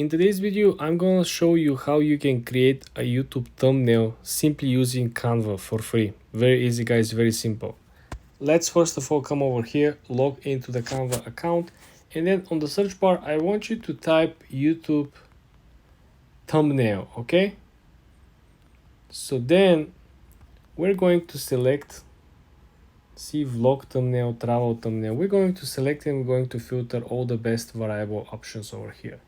In today's video, I'm gonna show you how you can create a YouTube thumbnail simply using Canva for free. Very easy, guys, very simple. Let's first of all come over here, log into the Canva account, and then on the search bar, I want you to type YouTube thumbnail, okay? So then we're going to select, see vlog thumbnail, travel thumbnail. We're going to select and we're going to filter all the best variable options over here.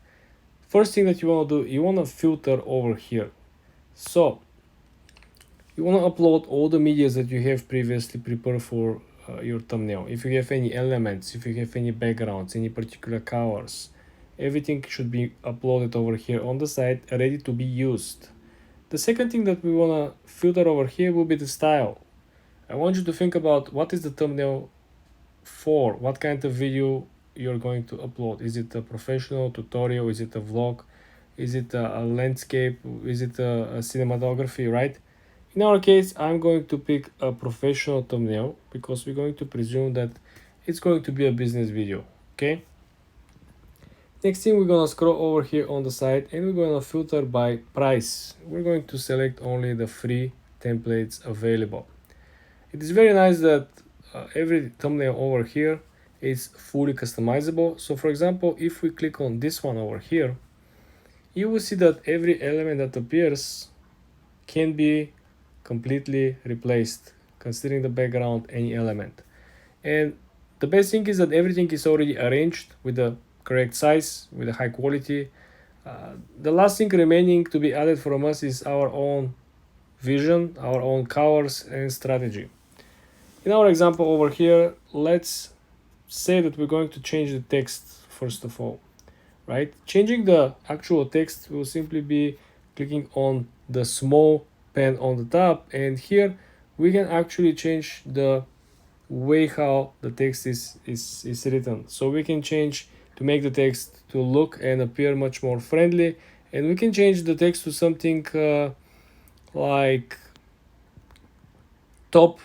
First thing that you want to do, you want to filter over here. So you want to upload all the medias that you have previously prepared for your thumbnail. If you have any elements, if you have any backgrounds, any particular colors, everything should be uploaded over here on the side, ready to be used. The second thing that we want to filter over here will be the style. I want you to think about what is the thumbnail for, what kind of video you're going to upload. Is it a professional tutorial? Is it a vlog? Is it a landscape? Is it a cinematography, right? In our case, I'm going to pick a professional thumbnail because we're going to presume that it's going to be a business video, okay? Next thing, we're gonna scroll over here on the side and we're gonna filter by price. We're going to select only the free templates available. It is very nice that every thumbnail over here is fully customizable. So for example, if we click on this one over here, you will see that every element that appears can be completely replaced, considering the background, any element. And the best thing is that everything is already arranged with the correct size, with a high quality. The last thing remaining to be added from us is our own vision, our own colors and strategy. In our example over here, let's say that we're going to change the text first of all, right? Changing the actual text will simply be clicking on the small pen on the top, and here we can actually change the way how the text is written. So we can change to make the text to look and appear much more friendly, and we can change the text to something like top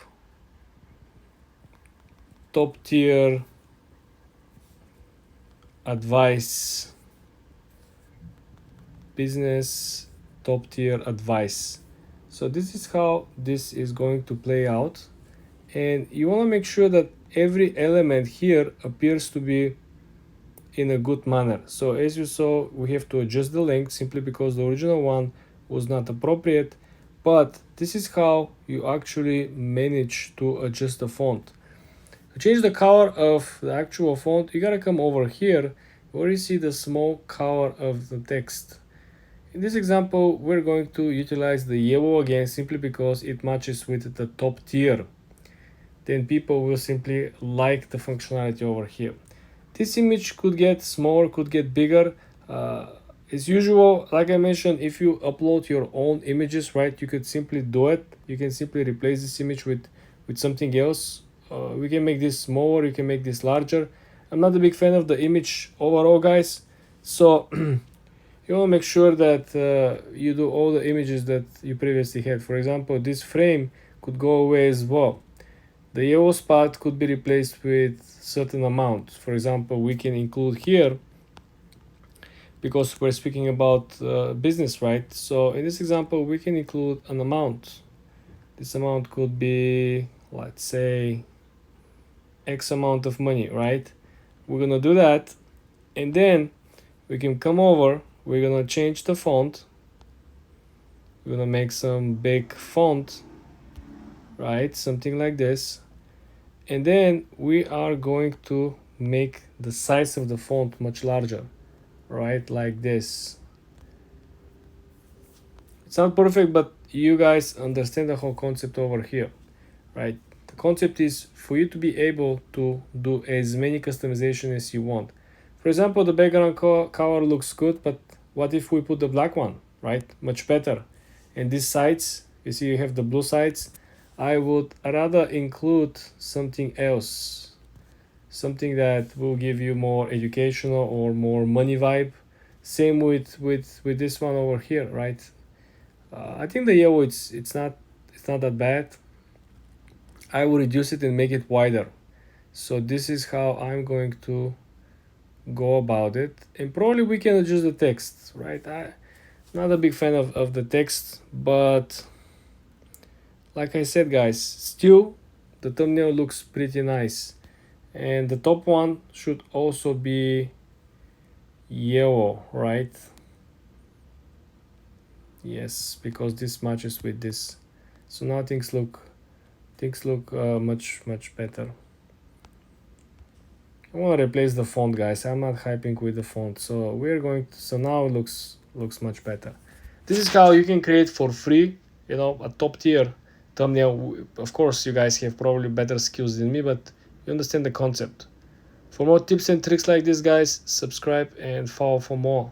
tier advice, business top tier advice. So this is how this is going to play out, and you want to make sure that every element here appears to be in a good manner. So as you saw, we have to adjust the length simply because the original one was not appropriate, but this is how you actually manage to adjust the font. To change the color of the actual font, you gotta come over here where you see the small color of the text. In this example, we're going to utilize the yellow again simply because it matches with the top tier. Then people will simply like the functionality over here. This image could get smaller, could get bigger. As usual, like I mentioned, if you upload your own images, right, you could simply do it. You can simply replace this image with something else. We can make this smaller, you can make this larger. I'm not a big fan of the image overall, guys, so you want to make sure that you do all the images that you previously had. For example, this frame could go away as well. The yellow spot could be replaced with certain amount. For example, we can include here, because we're speaking about business, right? So in this example, we can include an amount. This amount could be, let's say, X amount of money, right? We're gonna do that, and then we can come over, we're gonna change the font, we're gonna make some big font, right? Something like this, and then we are going to make the size of the font much larger, right? Like this. It's not perfect, but you guys understand the whole concept over here, right? The concept is for you to be able to do as many customization as you want. For example, the background color looks good, but what if we put the black one, right? Much better. And these sides, you see you have the blue sides. I would rather include something else, something that will give you more educational or more money vibe. Same with this one over here, right? I think the yellow it's not that bad. I will reduce it and make it wider. So this is how I'm going to go about it, and probably we can adjust the text, right? I'm not a big fan of the text, but like I said, guys, still the thumbnail looks pretty nice. And the top one should also be yellow, right? Yes, because this matches with this. So now things look much better. I want to replace the font, guys. I'm not hyping with the font, so we're going to, so now it looks much better. This is how you can create for free, a top tier thumbnail. Of course, you guys have probably better skills than me, but you understand the concept. For more tips and tricks like this, guys, subscribe and follow for more.